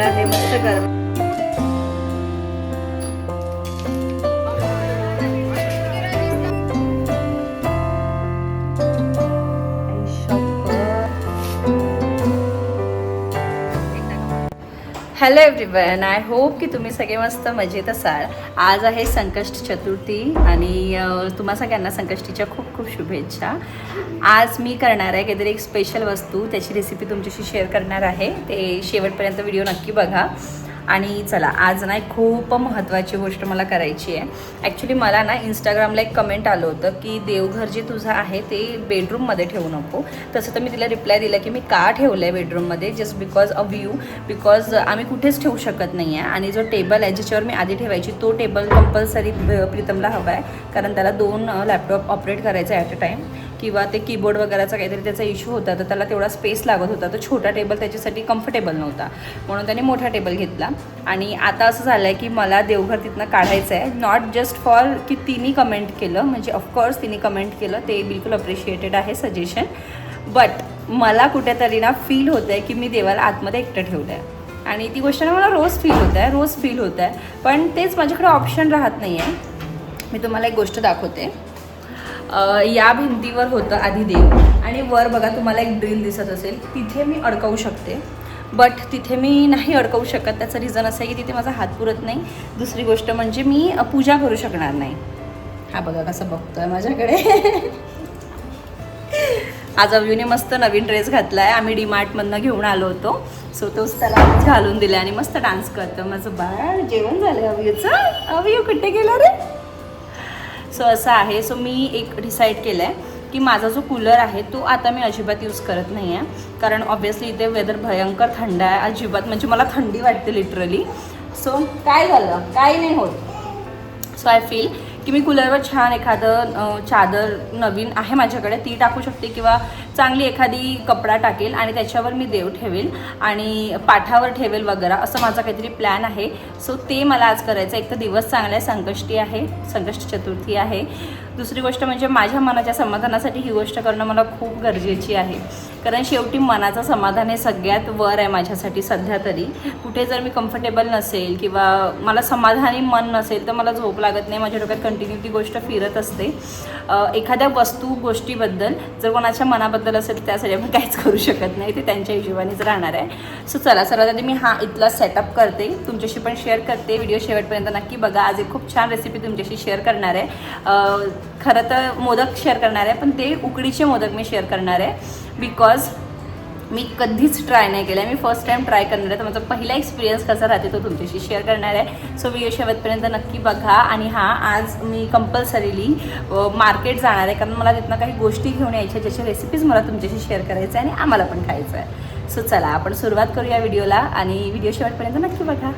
झालेला आहे मस्त गरम. हॅलो एव्हरीवन, आय होप की तुम्ही सगळे मस्त मजेत असाल. आज आहे संकष्ट चतुर्थी आणि तुम्हा सगळ्यांना संकष्टीच्या खूप खूप शुभेच्छा. आज मी करणार आहे काहीतरी एक स्पेशल वस्तू, त्याची रेसिपी तुमच्याशी शेअर करणार आहे. ते शेवटपर्यंत व्हिडिओ नक्की बघा. आणि चला, आज ना एक खूप महत्त्वाची गोष्ट मला करायची आहे. ॲक्च्युली मला ना इंस्टाग्रामला एक कमेंट आलं होतं की देवघर जे तुझं आहे ते बेडरूममध्ये ठेवू नको. तसं तर मी तिला रिप्लाय दिला की मी का ठेवलं आहे बेडरूममध्ये, just because a view, because आम्ही कुठेच ठेवू शकत नाही आहे. आणि जो टेबल आहे ज्याच्यावर मी आधी ठेवायची, तो टेबल कंपल्सरी प्रीतमला हवा आहे, कारण त्याला 2 लॅपटॉप ऑपरेट करायचा आहे ॲट अ टाईम, किंवा ते कीबोर्ड वगैरेचा काहीतरी त्याचा इश्यू होता, तर त्याला तेवढा स्पेस लागत होता. तर छोटा टेबल त्याच्यासाठी कम्फर्टेबल नव्हता, म्हणून त्याने मोठा टेबल घेतला. आणि आता असं झालं आहे की मला देवघर तिथनं काढायचं आहे, नॉट जस्ट फॉर की तिने कमेंट केलं, म्हणजे ऑफकोर्स तिने कमेंट केलं, ते बिलकुल अप्रिशिएटेड आहे सजेशन, बट मला कुठेतरी ना फील होतं आहे की मी देवाला आतमध्ये एकटं ठेवलं आहे. आणि ती गोष्ट ना मला रोज फील होत आहे, पण तेच माझ्याकडे ऑप्शन राहत नाही आहे. मी तुम्हाला एक गोष्ट दाखवते. या भिंतीवर होतं आधी देव, आणि वर बघा तुम्हाला एक ड्रिल दिसत असेल, तिथे मी अडकवू शकते, बट तिथे मी नाही अडकवू शकत. त्याचं रिझन असं आहे की तिथे माझा हात पुरत नाही. दुसरी गोष्ट म्हणजे मी पूजा करू शकणार नाही. हा बघा कसं बघतोय माझ्याकडे. आज अव्यूने मस्त नवीन ड्रेस घातला आहे, आम्ही डीमार्टमधनं घेऊन आलो होतो, सो तोच त्याला घालून दिला आणि मस्त डान्स करतो माझं बाळ. जेवण झालं अव्यूचं. अव्यू कुठे गेला रे? सो असं आहे. सो मी एक डिसाईड केलं आहे की माझा जो कूलर आहे तो आता मी अजिबात यूज करत नाही आहे, कारण ऑब्व्हियसली इथे वेदर भयंकर थंड आहे. अजिबात म्हणजे मला थंडी वाटते लिटरली. सो काय झालं, काही नाही होत. सो आय फील की मी कूलरवर छान एखादं चादर नवीन आहे माझ्याकडे ती टाकू शकते, किंवा चांगली एखादी कपडा टाकेल आणि त्याच्यावर मी देव ठेवेल आणि पाठावर ठेवेल वगैरे, असं माझा काहीतरी प्लॅन आहे. सो ते मला आज करायचं. एक तर दिवस चांगला आहे, संकष्टी आहे, संकष्ट चतुर्थी आहे. दुसरी गोष्ट म्हणजे माझ्या मनाच्या समाधानासाठी ही गोष्ट करणं मला खूप गरजेची आहे, कारण शेवटी मनाचं समाधान हे सगळ्यात वर आहे माझ्यासाठी सध्या तरी. कुठे जर मी कम्फर्टेबल नसेल किंवा मला समाधानी मन नसेल तर मला झोप लागत नाही, माझ्या डोक्यात कंटिन्यू ती गोष्ट फिरत असते. एखाद्या वस्तू गोष्टीबद्दल जर कोणाच्या मनाबद्दल असेल त्यासाठी आपण काहीच करू शकत नाही, ते त्यांच्या हिशोबानेच राहणार आहे. सो चला, सर्वात आधी मी हा इथला सेटअप करते, तुमच्याशी पण शेअर करते. व्हिडिओ शेवटपर्यंत नक्की बघा. आज एक खूप छान रेसिपी तुमच्याशी शेअर करणार आहे. खरं तर मोदक शेअर करणार आहे, पण ते उकडीचे मोदक मी शेअर करणार आहे, बिकॉज मी कधीच ट्राय नाही केलं आहे. मी फर्स्ट टाईम ट्राय करणार आहे, तर माझा पहिला एक्सपिरियन्स कसा राहते तो तुमच्याशी शेअर करणार आहे. सो व्हिडिओ शेवटपर्यंत नक्की बघा. आणि आज मी कंपल्सरीली मार्केट जाणार आहे, कारण मला तिथनं काही गोष्टी घेऊन यायच्या ज्याच्या रेसिपीज मला तुमच्याशी शेअर करायचं आहे आणि आम्हाला पण खायचं आहे. सो चला, आपण सुरुवात करूया व्हिडिओला आणि व्हिडिओ शेवटपर्यंत नक्की बघा.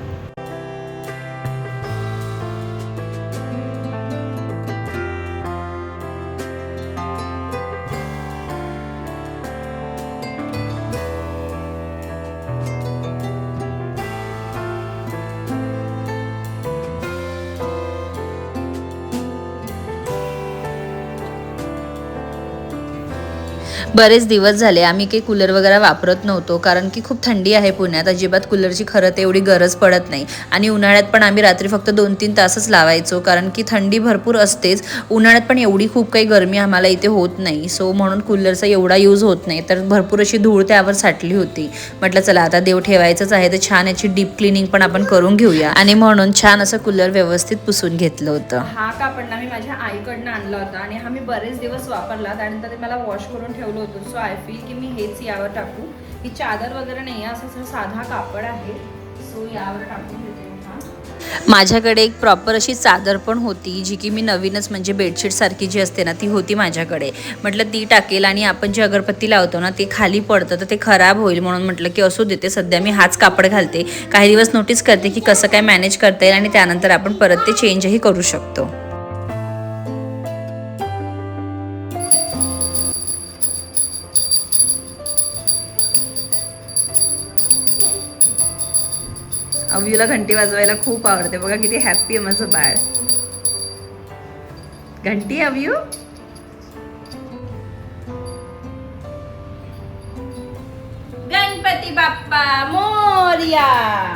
बरेच दिवस झाले आम्ही काही कूलर वगैरे वापरत नव्हतो, कारण की खूप थंडी आहे पुण्यात. अजिबात कूलरची खरं तर एवढी गरज पडत नाही. आणि उन्हाळ्यात पण आम्ही रात्री फक्त 2-3 तासच लावायचो, कारण की थंडी भरपूर असतेच. उन्हाळ्यात पण एवढी खूप काही गरमी आम्हाला इथे होत नाही, सो म्हणून कूलरचा एवढा यूज होत नाही. तर भरपूर अशी धूळ त्यावर साठली होती. म्हटलं चला आता देव ठेवायचंच आहे, तर छान याची डीप क्लिनिंग पण आपण करून घेऊया, आणि म्हणून छान असं कूलर व्यवस्थित पुसून घेतलं होतं. हा कापड ना मी माझ्या आईकडनं आणला होता आणि हा मी बरेच दिवस वापरला, त्यानंतर ते मला वॉश करून ठेवलं होतं. सो आय फील की मी हेच यावर टाकू. ही चादर वगैरे नाही आहे, असं साधा कापड आहे, सो यावर टाकून देते. माझ्याकडे एक प्रॉपर अशी चादर पण होती, जी की मी नवीनच, म्हणजे बेडशीट सारखी जी असते ना ती होती माझ्याकडे. म्हटलं ती टाकेल, आणि आपण जे अगरबत्ती लावतो ना ते खाली पडतं तर ते खराब होईल, म्हणून म्हटलं की असू देते, सध्या मी हाच कापड घालते. काही दिवस नोटीस करते की कसं काय मॅनेज करता येईल, आणि त्यानंतर आपण परत ते चेंजही करू शकतो. अव्यूला घंटी वाजवायला खूप आवडते. बघा किती हॅप्पी आहे माझं बाळ. घंटी अव्यू. गणपती गणपती बाप्पा मोरया.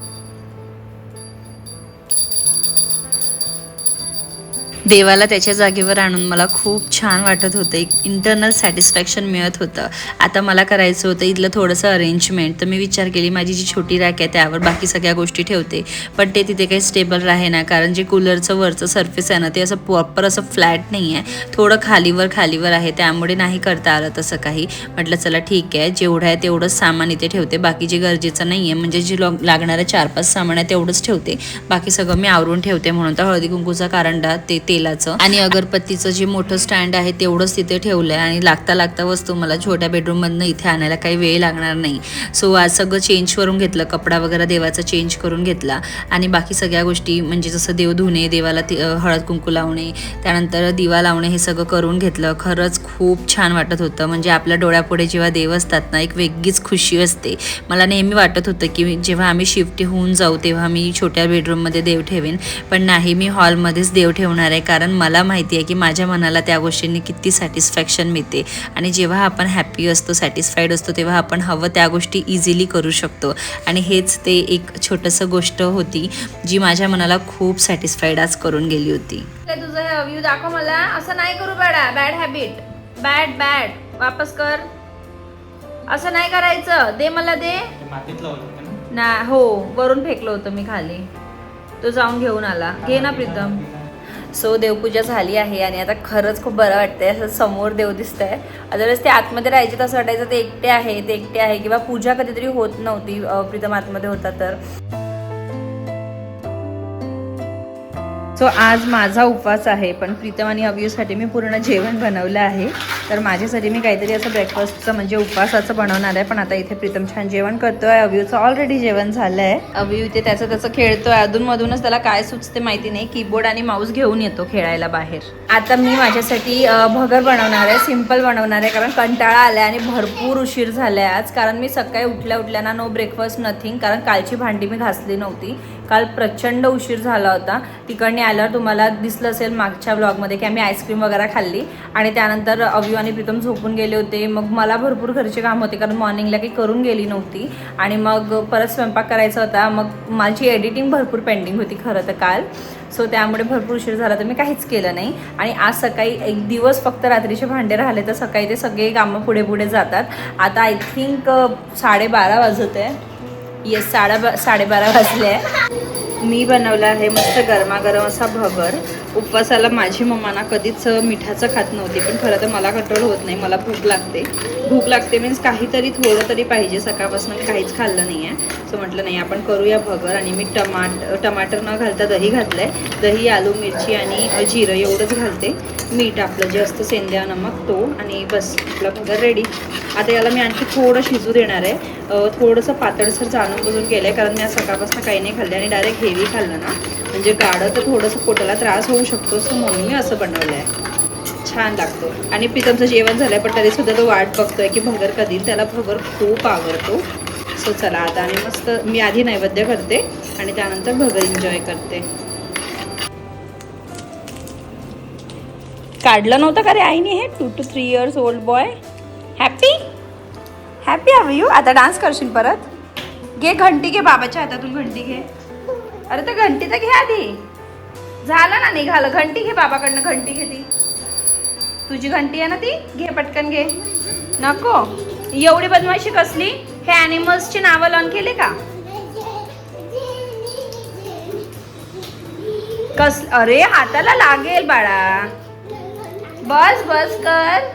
देवाला त्याच्या जागेवर आणून मला खूप छान वाटत होतं. एक इंटरनल सॅटिस्फॅक्शन मिळत होतं. आता मला करायचं होतं इथलं थोडंसं अरेंजमेंट. तर मी विचार केली माझी जी छोटी रॅक आहे त्यावर बाकी सगळ्या गोष्टी ठेवते, पण ते तिथे काही स्टेबल राहे ना, कारण जे कूलरचं वरचं सरफेस आहे ना ते असं प्रॉपर असं फ्लॅट नाही आहे, थोडं खालीवर आहे, त्यामुळे नाही करता आलं तसं काही. म्हटलं चला ठीक आहे, जेवढं आहे तेवढंच सामान इथे ठेवते, बाकी जे गरजेचं नाही आहे म्हणजे जे लागणारं 4-5 सामान आहे तेवढंच ठेवते, बाकी सगळं मी आवरून ठेवते. म्हणून तर हळदी कुंकूचा कारंडा, ते तेलाचं आणि अगरबत्तीचं जे मोठं स्टँड आहे तेवढंच तिथे ठेवलंय. आणि लागता वस्तू मला छोट्या बेडरूममधनं इथे आणायला काही वेळ लागणार नाही. सो आज सगळं चेंज करून घेतलं, कपडा वगैरे देवाचा चेंज करून घेतला आणि बाकी सगळ्या गोष्टी म्हणजे जसं देव धुणे, देवाला हळद कुंकू लावणे, त्यानंतर दिवा लावणे, हे सगळं करून घेतलं. खरंच खूप छान वाटत होतं. म्हणजे आपल्या डोळ्यापुढे जेव्हा देव असतात ना, एक वेगळीच खुशी असते. मला नेहमी वाटत होतं की जेव्हा आम्ही शिफ्ट होऊन जाऊ तेव्हा मी छोट्या बेडरूममध्ये देव ठेवेन, पण नाही, मी हॉलमध्येच देव ठेवणार आहे. कारण मला माहिती आहे की माझ्या मनाला त्या गोष्टींनी किती सॅटिस्फॅक्शन मिळते. आणि जेव्हा आपण हॅपी असतो, सॅटिस्फाईड असतो, तेव्हा आपण हवं त्या गोष्टी इझिली करू शकतो. आणि हेच ते एक छोटंसं गोष्ट होती जी माझ्या मनाला खूप सॅटिस्फाईड आज करून गेली होती. तुझं हे अव्यू दाखव मला. असं नाही करू बेडा, बॅड हॅबिट, बॅड वापस कर. असं नाही करायचं. दे मला, दे ना. हो, वरून फेकलं होतं मी खाली, तो जाऊन घेऊन आला. घे ना प्रीतम. सो देवपूजा झाली आहे आणि आता खरंच खूप बरं वाटतंय. असं समोर देव दिसतंय. अदरवाईज ते आतमध्ये राहायचे तर असं वाटायचं ते एकटे आहे किंवा पूजा कधीतरी होत नव्हती. प्रीतम आतमध्ये होता तर. सो आज माझा उपवास आहे, पण प्रीतम आणि अव्यूसाठी मी पूर्ण जेवण बनवलं आहे. तर माझ्यासाठी मी काहीतरी असं ब्रेकफास्टचं म्हणजे उपवासाचं बनवणार आहे. पण आता इथे प्रीतम छान जेवण करतोय. अव्यूचं ऑलरेडी जेवण झालं आहे. अव्यू इथे त्याचं खेळतोय. अधूनमधूनच त्याला काय सुचते माहिती नाही, कीबोर्ड आणि माऊस घेऊन येतो खेळायला बाहेर. आता मी माझ्यासाठी भगर बनवणार आहे, सिम्पल बनवणार आहे, कारण कंटाळा आला आणि भरपूर उशीर झाला आहे आज. कारण मी सकाळी उठल्या ना नो ब्रेकफास्ट नथिंग, कारण कालची भांडी मी घासली नव्हती. काल प्रचंड उशीर झाला होता. तिकडने आल्यावर तुम्हाला दिसलं असेल मागच्या ब्लॉगमध्ये की आम्ही आईस्क्रीम वगैरे खाल्ली आणि त्यानंतर अव्यू आणि प्रीतम झोपून गेले होते. मग मला भरपूर घरचे काम होते कारण मॉर्निंगला काही करून गेली नव्हती आणि मग परत स्वयंपाक करायचा होता. मग माझी एडिटिंग भरपूर पेंडिंग होती खरं तर काल. सो त्यामुळे भरपूर उशीर झाला तर मी काहीच केलं नाही. आणि आज सकाळी एक दिवस फक्त रात्रीचे भांडे राहिले, तर सकाळी ते सगळे कामं पुढे जातात. आता आय थिंक 12:30 वाजत आहे. येस, 12:30 वाजले आहे. मी बनवलं आहे मस्त गरमागरम असा भगर. उपवासाला माझी मम्मा ना कधीच मिठाचं खात नव्हती, पण खरं तर मला कंट्रोल होत नाही. मला भूक लागते मीन्स काहीतरी थोडं तरी पाहिजे. सकाळपासून मी काहीच खाल्लं नाही आहे. सो म्हटलं नाही आपण करूया भगर. आणि मी टमाटर न घालता दही घातलं आहे. दही, आलू, मिरची आणि जिरं एवढंच घालते. मीठ आपलं जे असतं सेंद्रिय नमक तो, आणि बस आपलं भगर रेडी. आता याला मी आणखी थोडं शिजू देणार आहे. थोडंसं पातळसर जाणून बुजून गेलं आहे, कारण मी आज सकाळपासून काही नाही खाल्लं आणि डायरेक्ट हेवी खाल्लं ना म्हणजे गाढं तर थोडंसं पोटाला त्रास होऊ शकतो. सो म्हणून मी असं बनवलं आहे. छान लागतो. आणि प्रीतमचं जेवण झालं आहे, पण तरीसुद्धा तो वाट बघतोय की भगर कधी. त्याला भगर खूप आवडतो. सो चला आता आणि मस्त मी आधी नैवेद्य करते आणि त्यानंतर भगर एन्जॉय करते. काढलं नव्हतं का रे आईने हे 2 to 3 years old boy. Happy have you. आता डान्स करशील परत. घे घंटी, घे बाबाच्या हातातून घंटी घे. अरे तर घंटी तर घे आधी. झालं ना निघालं. घंटी घे बाबाकडनं, घंटी घे. ती तुझी घंटी आहे ना ती, घे पटकन घे. नको एवढी बदमाशी कसली. हे ॲनिमल्सची नावं लर्न केली का? अरे हाताला लागेल बाळा. बस कर.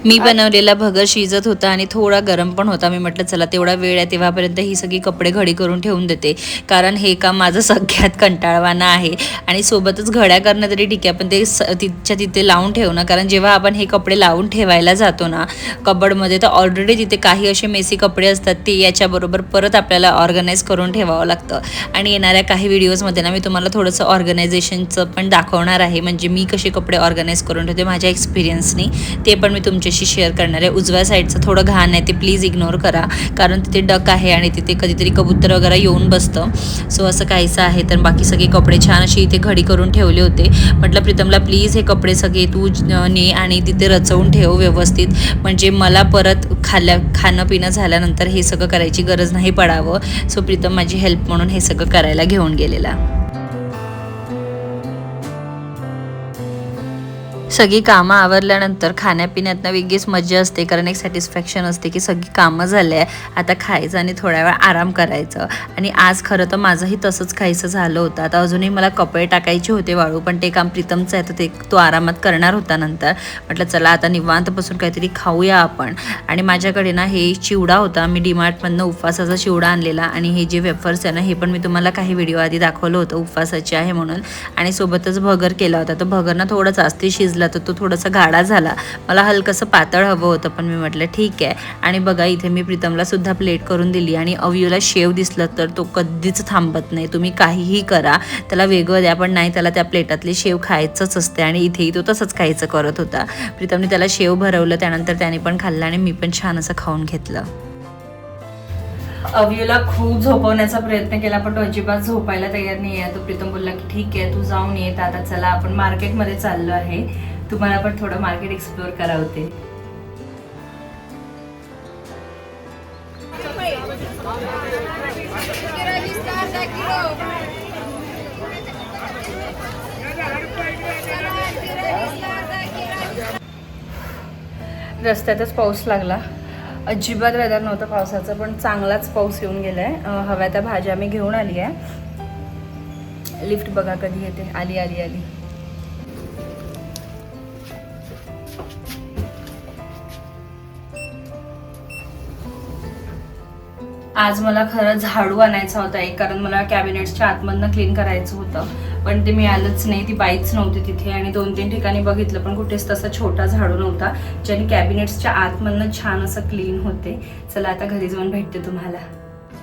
मी बनवलेला भगर शिजत होता आणि थोडा गरम पण होता. मी म्हटलं चला तेवढा वेळ आहे तेव्हापर्यंत ही सगळी कपडे घडी करून ठेवून देते, कारण हे काम माझं सगळ्यात कंटाळवाणं आहे. आणि सोबतच घड्या करणं तरी ठीक आहे, पण ते तिच्या तिथे लावून ठेवणं, कारण जेव्हा आपण हे कपडे लावून ठेवायला जातो ना कबडमध्ये, तर ऑलरेडी तिथे काही असे मेसी कपडे असतात ते याच्याबरोबर परत आपल्याला ऑर्गनाईज करून ठेवावं लागतं. आणि येणाऱ्या काही व्हिडिओजमध्ये ना मी तुम्हाला थोडंसं ऑर्गनायझेशनचं पण दाखवणार आहे, म्हणजे मी कसे कपडे ऑर्गनाईज करून ठेवते माझ्या एक्सपिरियन्सनी, ते पण मी तुमच्या तुमच्याशी शेअर करणार आहे. उजव्या साईडचं थोडं घाण आहे ते प्लीज इग्नोर करा, कारण तिथे डक आहे आणि तिथे कधीतरी कबूतर वगैरे येऊन बसतं. सो असं काहीचं आहे. तर बाकी सगळे कपडे छान अशी इथे घडी करून ठेवले होते. म्हटलं प्रीतमला प्लीज हे कपडे सगळे तू ने आणि तिथे रचवून ठेव व्यवस्थित, म्हणजे मला परत खाणं पिणं झाल्यानंतर हे सगळं करायची गरज नाही पडावं. सो प्रीतम माझी हेल्प म्हणून हे सगळं करायला घेऊन गेलेला. सगळी कामं आवरल्यानंतर खाण्यापिण्यातनं वेगळीच मजा असते, कारण एक सॅटिस्फॅक्शन असते की सगळी कामं झाली आहे, आता खायचं आणि थोड्या वेळ आराम करायचं. आणि आज खरं तर माझंही तसंच खायचं झालं होतं. आता अजूनही मला कपडे टाकायचे होते वाळू, पण ते काम प्रीतमचं आहे, तर ते तो आरामात करणार होता नंतर. म्हटलं चला आता निवांतपासून काहीतरी खाऊया आपण. आणि माझ्याकडे ना हे चिवडा होता, मी डीमार्टमधनं उपवासाचा चिवडा आणलेला. आणि हे जे वेफर्स आहे ना, हे पण मी तुम्हाला काही व्हिडिओ आधी दाखवलं होतं उपवासाचे आहे म्हणून. आणि सोबतच भगर केला होता. तर भगर ना थोडं जास्ती शिजला तर तो थोडासा गाढा झाला. मला हलकंसं पातळ हवं होतं, पण मी म्हटलं ठीक आहे. आणि बघा इथे मी प्रीतमला सुद्धा प्लेट करून दिली. आणि अव्यूला शेव दिसलं तर तो कधीच थांबत नाही, तुम्ही काहीही करा त्याला वेगळं द्या, पण नाही त्याला त्या प्लेटातली शेव खायचंच असते. आणि इथेही तो तसंच खायचं करत होता. प्रीतमने त्याला शेव भरवलं, त्यानंतर त्याने पण खाल्लं आणि मी पण छान असं खाऊन घेतलं. अव्यूला खूप झोपवण्याचा प्रयत्न केला, पण तो अजिबात झोपायला तयार नाही आहे. तो प्रीतम बोलला की ठीक आहे तू जाऊन येत, आता चला आपण मार्केटमध्ये चाललो आहे, तुम्हाला पण थोडं मार्केट एक्सप्लोअर करावते. रस्त्यातच पाऊस लागला. अजिबात वेदर नव्हतं पावसाचं, पण चांगलाच पाऊस येऊन गेलाय. हव्या त्या भाज्या मी घेऊन आली आहे. लिफ्ट बघा कधी येते. आली आली आली. आज मला खरं झाडू आणायचा होता एक, कारण मला कॅबिनेट्सच्या आतमधनं क्लीन करायचं होतं, पण ते मिळालंच नाही. ती बाईच नव्हती तिथे. आणि 2-3 ठिकाणी बघितलं, पण कुठेच तसा छोटा झाडू नव्हता ज्याने कॅबिनेट्सच्या आतमधनं छान असं क्लीन होते. चला आता घरी जाऊन भेटते तुम्हाला.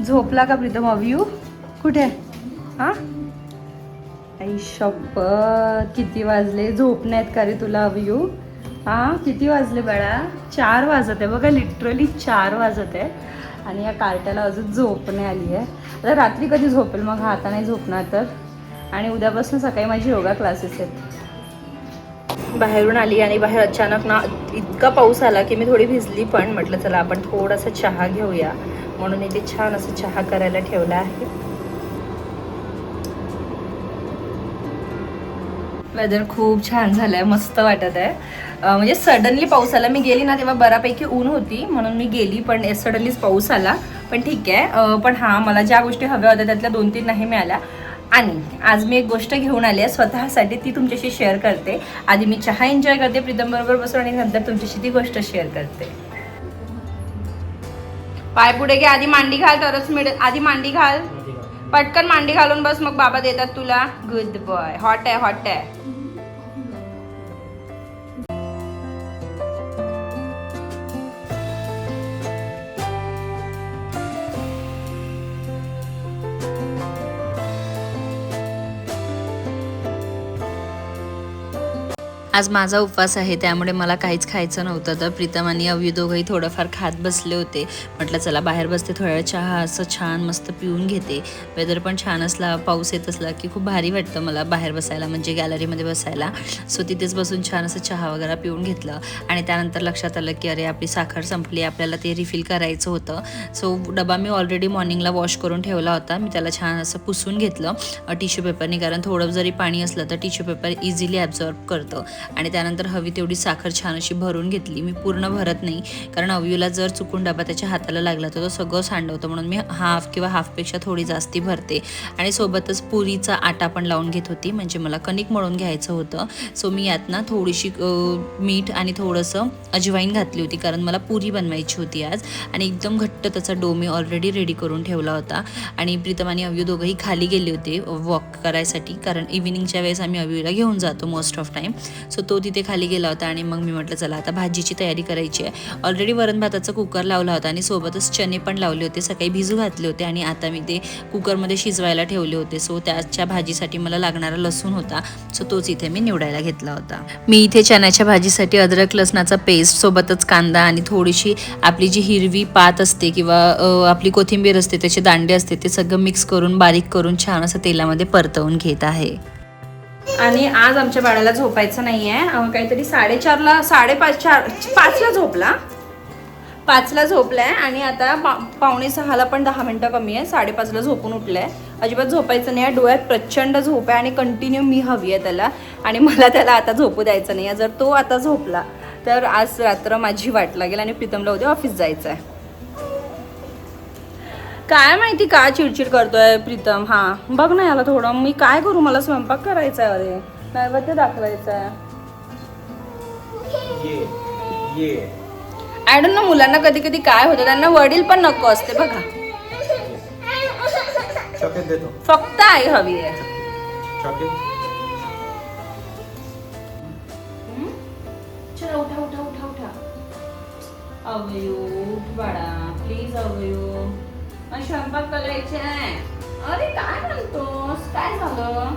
झोपला का प्रीतम अव्यू? कुठे हा? आई शपथ, किती वाजले? झोप नाहीत का रे तुला अव्यू? हा किती वाजले बाळा? 4 वाजत आहे बघा, लिटरली 4 वाजत आहे. आणि या कार्ट्याला अजून झोप नाही आली आहे. आता रात्री कधी झोपेल मग? हा आता नाही झोपणार तर. आणि उद्यापासून सकाळी माझी योगा क्लासेस आहेत. बाहेरून आली आणि बाहेर अचानक ना इतका पाऊस आला की मी थोडी भिजली, पण म्हटलं चला आपण थोडासा चहा घेऊया, म्हणून इथे छान असं चहा करायला ठेवला आहे. वेदर खूप छान झालंय, मस्त वाटत आहे. म्हणजे सडनली पाऊस आला. मी गेली ना तेव्हा बऱ्यापैकी ऊन होती म्हणून मी गेली, पण सडनलीच पाऊस आला. पण ठीक आहे. पण हां, मला ज्या गोष्टी हव्या होत्या त्यातल्या 2-3 नाही मिळाल्या. आणि आज मी एक गोष्ट घेऊन आली आहे स्वतःसाठी, ती तुमच्याशी शेअर करते. आधी मी चहा एन्जॉय करते प्रीतम बरोबर बसून, आणि नंतर तुमच्याशी ती गोष्ट शेअर करते. पाय पुढे घे, आधी मांडी घाल तरच मिळेल. आधी मांडी घाल, पटकन मांडी घालून बस, मग बाबा देतात तुला. Good boy. हॉट आहे, हॉट आहे. आज माझा उपवास आहे, त्यामुळे मला काहीच खायचं नव्हतं. तर प्रीतम आणि अव्यू दोघंही थोडंफार खात बसले होते. म्हटलं चला बाहेर बसते, थोड्या वेळ चहा असं छान मस्त पिऊन घेते. वेदर पण छान असला, पाऊस येत असला की खूप भारी वाटतं मला बाहेर बसायला, म्हणजे गॅलरीमध्ये बसायला. सो तिथेच बसून छान असं चहा वगैरे पिऊन घेतलं. आणि त्यानंतर लक्षात आलं की अरे आपली साखर संपली, आपल्याला ते रिफिल करायचं होतं. सो डबा मी ऑलरेडी मॉर्निंगला वॉश करून ठेवला होता. मी त्याला छान असं पुसून घेतलं टिश्यू पेपरने, कारण थोडं जरी पाणी असलं तर टिश्यू पेपर इझिली ॲब्झॉर्ब करतं. आणि त्यानंतर हवी तेवढी साखर छान अशी भरून घेतली. मी पूर्ण भरत नाही, कारण अव्यूला जर चुकून डबा त्याच्या हाताला लागला तर तो सगळं सांडवतं, म्हणून मी हाफ किंवा हाफपेक्षा थोडी जास्ती भरते. आणि सोबतच पुरीचा आटा पण लावून घेत होती, म्हणजे मला कणिक मळून घ्यायचं होतं. सो मी यात ना थोडीशी मीठ आणि थोडंसं अजवाईन घातली होती, कारण मला पुरी बनवायची होती आज. आणि एकदम घट्ट त्याचा डो मी ऑलरेडी रेडी करून ठेवला होता. आणि प्रीतम आणि अव्यू दोघंही खाली गेले होते वॉक करायसाठी, कारण इव्हिनिंगच्या वेळेस आम्ही अव्यूला घेऊन जातो most of time. So so तो तिथे खाली गेला होता आणि मग मी म्हटलं चला आता भाजीची तयारी करायची आहे. ऑलरेडी वरण भाताचा कुकर लावला होता आणि सोबतच चणे पण लावले होते, सकाळी भिजू घातले होते आणि आता मी ते कुकरमध्ये शिजवायला ठेवले होते. सो त्याच्या भाजीसाठी मला लागणारा लसूण होता, सो तोच इथे मी निवडायला घेतला होता. मी इथे चण्याच्या भाजीसाठी अद्रक लसणाचा पेस्ट सोबतच कांदा आणि थोडीशी आपली जी हिरवी पात असते किंवा आपली कोथिंबीर असते त्याचे दांडे असते ते सगळं मिक्स करून बारीक करून छान असं तेलामध्ये परतवून घेत आहे. आणि आज आमच्या बाळाला झोपायचं नाही आहे, काहीतरी 4:30ला 5:30ला झोपला, 5ला झोपलाय आणि आता 5:45ला पण 10 मिनटं कमी आहे, 5:30ला झोपून उठलाय. अजिबात झोपायचं नाही आहे, डोळ्यात प्रचंड झोप आहे आणि कंटिन्यू मी हवी आहे त्याला आणि मला त्याला आता झोपू द्यायचं नाही आहे. जर तो आता झोपला तर आज रात्र माझी वाट लागेल आणि प्रीतमला उद्या ऑफिस जायचं आहे. काय माहिती का चिडचिड करतोय प्रीतम. हां बघ ना याला थोडं, मी काय करू, मला स्वयंपाक करायचा आहे, अरे नैवेद्य दाखवायचा आहे. आय डोंट नो मुलांना कधी कधी काय होतं, त्यांना वडील पण नको असते बघा, फक्त आई हवी आहे. चला उठा उठा उठा उठा. अवयू उठ बाळा प्लीज अवयू, स्वयंपाक करायचे आहे. अरे काय म्हणतोस, काय झालं?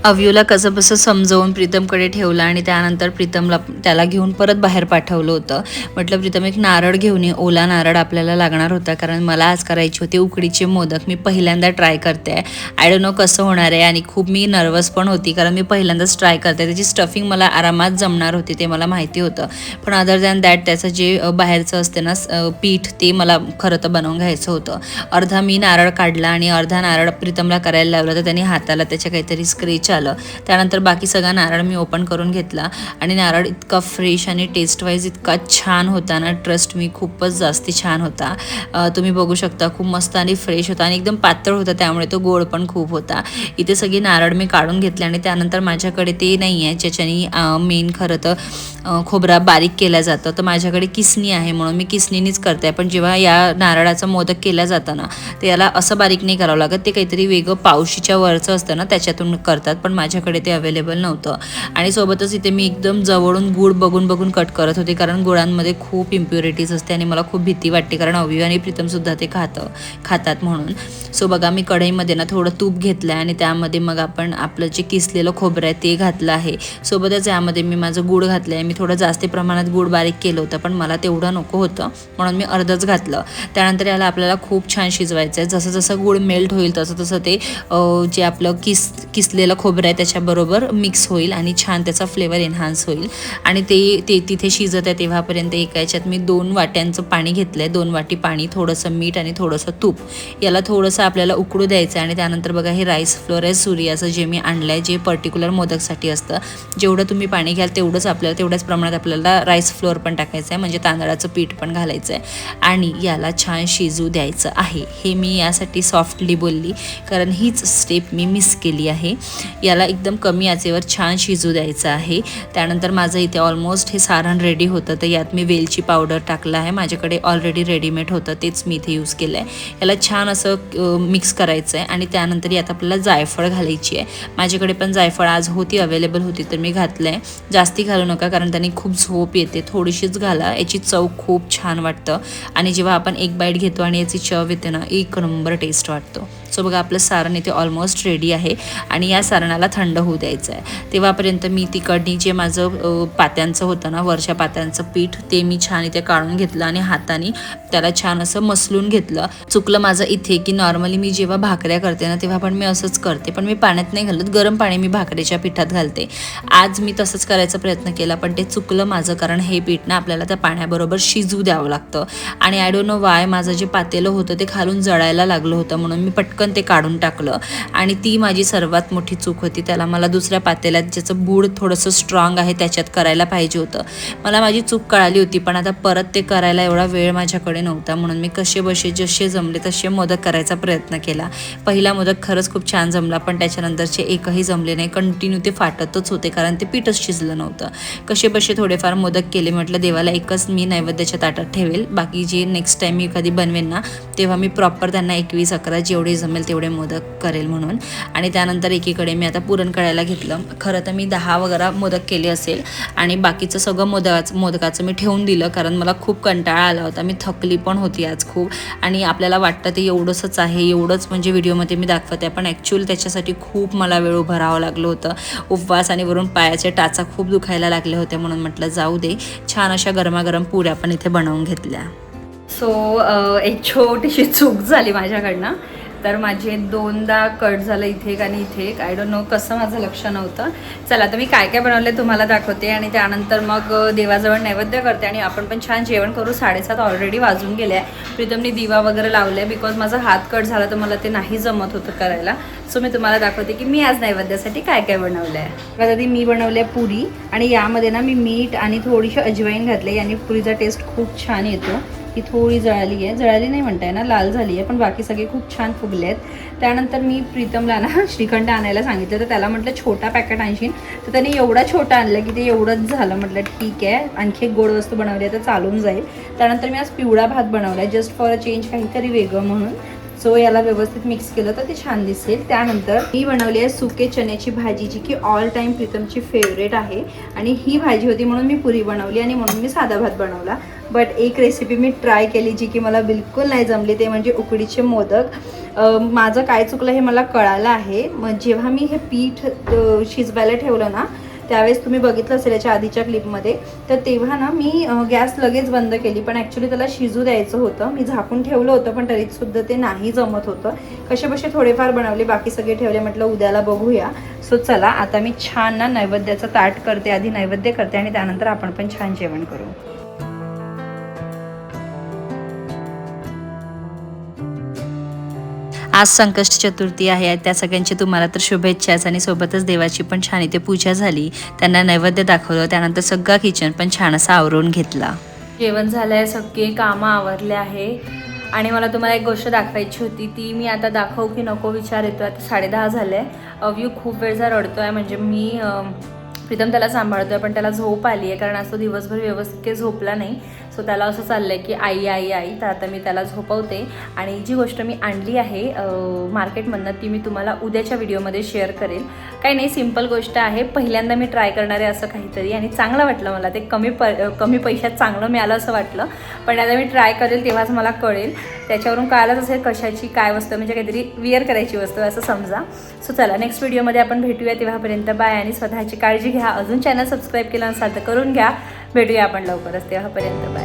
अव्यूला कसं बसं समजवून प्रीतमकडे ठेवलं आणि त्यानंतर प्रीतमला त्याला घेऊन परत बाहेर पाठवलं होतं. म्हटलं प्रीतम एक नारळ घेऊन ये, ओला नारळ आपल्याला लागणार होता कारण मला आज करायचे होते उकडीचे मोदक. मी पहिल्यांदा ट्राय करते आहे, आय डोंट नो कसं होणार आहे आणि खूप मी नर्वस पण होती कारण मी पहिल्यांदाच ट्राय करते. त्याची स्टफिंग मला आरामात जमणार होती ते मला माहिती होतं, पण अदर दॅन दॅट त्याचं जे बाहेरचं असते ना पीठ ते मला खरं तर बनवून घ्यायचं होतं. अर्धा मी नारळ काढला आणि अर्धा नारळ प्रीतमला करायला लावला तर त्याने हाताला त्याच्या काहीतरी स्क्रेच आलं. त्यानंतर बाकी सगळा नारळ मी ओपन करून घेतला आणि नारळ इतका फ्रेश आणि टेस्ट वाईज इतका छान होता ना, ट्रस्ट मी खूपच जास्ती छान होता. तुम्ही बघू शकता खूप मस्त आणि फ्रेश होता आणि एकदम पातळ होता, त्यामुळे तो गोड पण खूप होता. इथे सगळी नारळ मी काढून घेतले आणि त्यानंतर माझ्याकडे ते नाही आहे ज्याच्याने मेन खरं तर खोबरा बारीक केला जातं, तर माझ्याकडे किसणी आहे म्हणून मी किसणीनीच करते. पण जेव्हा या नारळाचं मोदक केला जातं ना ते याला असं बारीक नाही करावं लागत, ते काहीतरी वेगळं पावशीच्या वरचं असतं ना त्याच्यातून करतात, पण माझ्याकडे ते अवेलेबल नव्हतं. आणि सोबतच इथे मी एकदम जवळून गूळ बघून बघून कट करत होते कारण गुळांमध्ये खूप इम्प्युरिटीज असते आणि मला खूप भीती वाटते कारण अव्यू आणि प्रीतमसुद्धा ते खातात म्हणून. सो बघा मी कढईमध्ये ना थोडं तूप घेतलं आहे आणि त्यामध्ये मग आपण आपलं जे किसलेलं खोबरं आहे ते घातलं आहे. सोबतच यामध्ये मी माझं गूळ घातलं आहे. मी थोडं जास्त प्रमाणात गूळ बारीक केलं होतं पण मला तेवढं नको होतं म्हणून मी अर्धच घातलं. त्यानंतर याला आपल्याला खूप छान शिजवायचं आहे. जसं जसं गूळ मेल्ट होईल तसं तसं ते जे आपलं किसलेलं खोबरं आहे त्याच्याबरोबर मिक्स होईल आणि छान त्याचा फ्लेवर एन्हान्स होईल. आणि ते तिथे शिजत आहे तेव्हापर्यंत एका याच्यात मी 2 वाट्यांचं पाणी घेतलं आहे, 2 वाटी पाणी, थोडंसं मीठ आणि थोडंसं तूप. याला थोडंसं आपल्याला उकळू द्यायचं आहे. आणि त्यानंतर बघा हे राईस फ्लोअर आहे सूर्याचं जे मी आणलं आहे, जे पर्टिक्युलर मोदकसाठी असतं. जेवढं तुम्ही पाणी घ्याल तेवढ्याच प्रमाणात आपल्याला राईस फ्लोअर पण टाकायचं आहे, म्हणजे तांदळाचं पीठ पण घालायचं आहे आणि याला छान शिजू द्यायचं आहे. हे मी यासाठी सॉफ्टली बोलली कारण हीच स्टेप मी मिस केली आहे. याला एकदम कमी आचेवर छान शिजू द्यायचं आहे. त्यानंतर माझं इथे ऑलमोस्ट हे सारण रेडी होतं, तर यात मी वेलची पावडर टाकलं आहे. माझ्याकडे ऑलरेडी रेडीमेड होतं तेच मी इथे यूज केलं आहे. याला छान असं मिक्स करायचं आहे आणि त्यानंतर यात आपल्याला जायफळ घालायची आहे. माझ्याकडे पण जायफळ आज अवेलेबल होती तर मी घातलं आहे. जास्ती घालू नका कारण त्याने खूप झोप येते, थोडीशीच घाला, याची चव खूप छान वाटतं आणि जेव्हा आपण एक बाईट घेतो आणि याची चव येते ना एक नंबर टेस्ट वाटतो. सो बघा आपलं सारण इथे ऑलमोस्ट रेडी आहे आणि या सारणाला थंड होऊ द्यायचं आहे. तेव्हापर्यंत मी तिकडनी जे माझं पात्यांचं होतं ना वरच्या पात्यांचं पीठ ते मी छान इथे काढून घेतलं आणि हाताने त्याला छान असं मसलून घेतलं. चुकलं माझं इथे की नॉर्मली मी जेव्हा भाकऱ्या करते ना तेव्हा पण मी असंच करते, पण मी पाण्यात नाही घालत, गरम पाणी मी भाकरीच्या पिठात घालते. आज मी तसंच करायचा प्रयत्न केला पण ते चुकलं माझं कारण हे पीठ ना आपल्याला त्या पाण्याबरोबर शिजू द्यावं लागतं आणि आय डोंट नो वाय माझं जे पातेलं होतं ते खालून जळायला लागलं होतं म्हणून मी पटकन ते काढून टाकलं आणि ती माझी सर्वात मोठी चूक होती. त्याला मला दुसऱ्या पातेल्यात ज्याचं बूड थोडंसं स्ट्रॉंग आहे त्याच्यात करायला पाहिजे होतं. मला माझी चूक कळाली होती पण आता परत ते करायला एवढा वेळ माझ्याकडे नव्हता म्हणून मी कसे जसे जमले तसे मोदक करायचा प्रयत्न केला. पहिला मोदक खरंच खूप छान जमला पण त्याच्यानंतरचे एकही जमले नाही, कंटिन्यू ते फाटतच होते कारण ते पीठच शिजलं नव्हतं. कसे थोडेफार मोदक केले. म्हटलं देवाला एकच मी नैवेद्याच्या ताटात ठेवेल, बाकी जे नेक्स्ट टाईम मी कधी बनवेन ना तेव्हा मी प्रॉपर त्यांना 21-11 जेवढे जमेल तेवढे मोदक करेल म्हणून. आणि त्यानंतर एकीकडे मी मी आता पुरण करायला घेतलं. खरं तर मी 10 वगैरे मोदक केले असेल आणि बाकीचं सगळं मोदकाचं मी ठेवून दिलं, कारण मला खूप कंटाळा आला होता. मी थकली पण होती आज खूप, आणि आपल्याला वाटतं ते एवढंच आहे, एवढंच म्हणजे व्हिडिओमध्ये मी दाखवते, पण ॲक्च्युअली त्याच्यासाठी खूप मला वेळ उभं राहावं लागलं होतं. उपवास आणि वरून पायाचे टाचा खूप दुखायला लागले होते, म्हणून म्हटलं जाऊ दे. छान अशा गरमागरम पुऱ्या पण इथे बनवून घेतल्या. सो एक छोटीशी चूक झाली माझ्याकडनं, तर माझे 2दा कट झालं, इथे एक आणि इथे एक. आय डोंट नो कसं माझं लक्ष नव्हतं. चला तर मी काय काय बनवले तुम्हाला दाखवते आणि त्यानंतर मग देवाजवळ नैवेद्य करते आणि आपण पण छान जेवण करू. 7:30 ऑलरेडी वाजून गेले आहे. प्रीतमने दिवा वगैरे लावले बिकॉज माझा हात कट झाला तर मला ते नाही जमत होतं करायला. सो मी तुम्हाला दाखवते की मी आज नैवेद्यासाठी काय काय बनवलं आहे. बघा ती मी बनवली आहे पुरी, आणि यामध्ये ना मी मीठ आणि थोडीशी अजवाईन घातली, याने पुरीचा टेस्ट खूप छान येतो. ही थोडी जळाली आहे, जळाली नाही म्हणताय ना, लाल झाली आहे, पण बाकी सगळे खूप छान फुगले आहेत. त्यानंतर मी प्रीतमला ना श्रीखंड आणायला सांगितलं, तर त्याला म्हटलं छोटा पॅकेट आणशील, तर त्याने एवढा छोटा आणलं की ते एवढंच झालं. म्हटलं ठीक आहे, आणखी एक गोड वस्तू बनवली आहे तर चालून जाईल. त्यानंतर मी आज पिवळा भात बनवला आहे, जस्ट फॉर अ चेंज, काहीतरी वेगळं म्हणून. सो याला व्यवस्थित मिक्स केलं तर ते छान दिसेल. त्यानंतर मी बनवली आहे सुके चण्याची भाजी, जी की ऑल टाईम प्रीतमची फेवरेट आहे, आणि ही भाजी होती म्हणून मी पुरी बनवली आणि म्हणून मी साधा भात बनवला. बट एक रेसिपी मी ट्राय केली जी की मला बिलकुल नाही जमली, ते म्हणजे उकडीचे मोदक. माझं काय चुकलं हे मला कळालं आहे. मग जेव्हा मी हे पीठ शिजवायला ठेवलं ना, त्यावेळेस तुम्ही बघितलं असेल याच्या आधीच्या क्लिपमध्ये, तर तेव्हा ना मी गॅस लगेच बंद केली, पण ॲक्च्युली त्याला शिजू द्यायचं होतं. मी झाकून ठेवलं होतं, पण तरीसुद्धा ते नाही जमत होतं. कसे थोडेफार बनवले, बाकी सगळे ठेवले. म्हटलं उद्याला बघूया. सो चला आता मी छान ना नैवेद्याचं ताट करते, आधी नैवेद्य करते आणि त्यानंतर आपण पण छान जेवण करू. आज संकष्टी चतुर्थी आहे, त्या सगळ्यांची तुम्हाला तर शुभेच्छाच, आणि सोबतच देवाची पण छान इथे पूजा झाली. त्यांना नैवेद्य दाखवलं, त्यानंतर सगळा किचन पण छान असा आवरून घेतला. जेवण झालं आहे, सगळे कामं आवरले आहे, आणि मला तुम्हाला एक गोष्ट दाखवायची होती. ती मी आता दाखवू की नको विचार येतो. आता 10:30 झाले. अव्यू खूप वेळचा रडतो आहे, म्हणजे मी प्रीतम त्याला सांभाळतो आहे, पण त्याला झोप आली आहे, कारण आज तो दिवसभर व्यवस्थित काही झोपला नाही. सो त्याला असं चाललं आहे की आई आई आई. तर आता मी त्याला झोपवते, आणि जी गोष्ट मी आणली आहे मार्केटमधनं ती मी तुम्हाला उद्याच्या व्हिडिओमध्ये शेअर करेल. काही नाही, सिम्पल गोष्ट आहे, पहिल्यांदा मी ट्राय करणार आहे असं काहीतरी, आणि चांगलं वाटलं मला ते. कमी पैशात चांगलं मिळालं असं वाटलं, पण आता मी ट्राय करेल तेव्हाच मला कळेल. त्याच्यावरून कळालंच असेल कशाची काय वस्तू, म्हणजे काहीतरी विअर करायची वस्तू असं समजा. सो चला नेक्स्ट व्हिडिओमध्ये आपण भेटूया, तेव्हापर्यंत बाय, आणि स्वतःची काळजी घ्या. अजून चॅनल सबस्क्राईब केलं नसाल तर करून घ्या. भेटूया आपण लवकरच, तेव्हापर्यंत बाय.